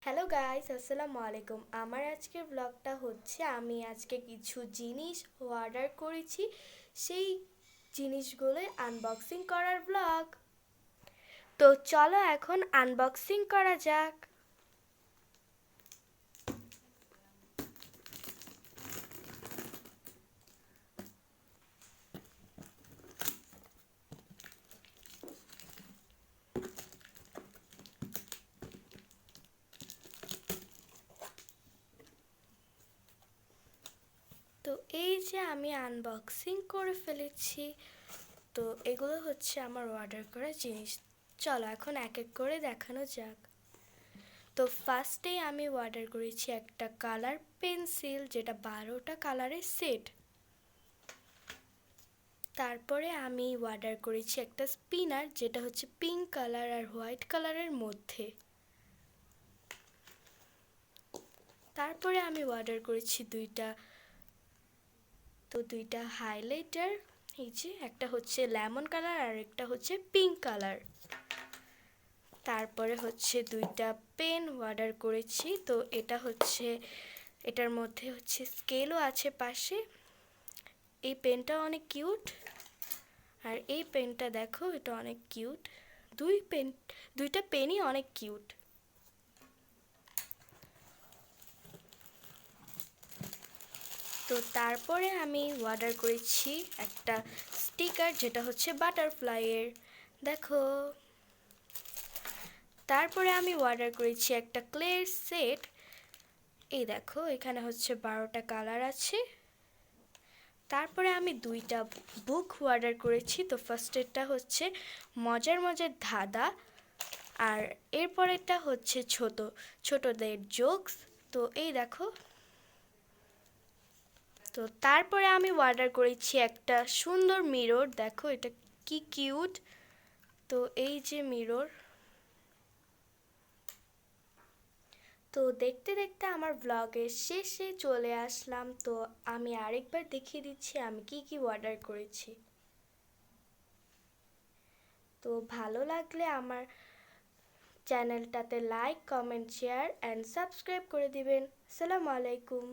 Hello guys, আসসালামু আলাইকুম। আমার আজকের ব্লগটা হচ্ছে আমি আজকে কিছু জিনিস অর্ডার করেছি, সেই জিনিসগুলো আনবক্সিং করার ব্লগ। তো চলো এখন আনবক্সিং করা যাক। তো এই যে আমি আনবক্সিং করে ফেলেছি। তো এগুলো হচ্ছে আমার অর্ডার করা জিনিস। চলো এখন এক এক করে দেখানো যাক। তো ফার্স্টেই আমি অর্ডার করেছি একটা কালার পেন্সিল, যেটা 12টা কালারের সেট। তারপরে আমি অর্ডার করেছি একটা স্পিনার, যেটা হচ্ছে পিঙ্ক কালার আর হোয়াইট কালারের মধ্যে। তারপরে আমি অর্ডার করেছি দুইটা হাইলাইটার। এই যে একটা হচ্ছে লেমন কালার আর একটা হচ্ছে পিঙ্ক কালার। তারপরে হচ্ছে দুইটা পেন অর্ডার করেছি। তো এটার মধ্যে হচ্ছে স্কেলও আছে পাশে। এই পেনটা অনেক কিউট, আর এই পেনটা দেখো, এটা অনেক কিউট। দুইটা পেনই অনেক কিউট। তো তারপরে আমি অর্ডার করেছি একটা স্টিকার, যেটা হচ্ছে বাটারফ্লাইয়ের, দেখো। তারপরে আমি অর্ডার করেছি একটা ক্লের সেট। এই দেখো, এখানে হচ্ছে 12টা কালার আছে। তারপরে আমি দুইটা বুক অর্ডার করেছি। তো ফার্স্টেরটা হচ্ছে মজার মজার ধাঁধা, আর এরপরেরটা হচ্ছে ছোটদের জোকস। তো এই দেখো। তো তারপরে আমি অর্ডার করেছি একটা সুন্দর মিরর, দেখো এটা কি কিউট। তো এই যে মিরর। তো দেখতে দেখতে আমার ব্লগের শেষে চলে আসলাম। তো আমি আরেকবার দেখিয়ে দিচ্ছি আমি কি কি অর্ডার করেছি। তো ভালো লাগলে আমার চ্যানেলটাতে like, comment, share and subscribe করে দিবেন। আসসালামু আলাইকুম।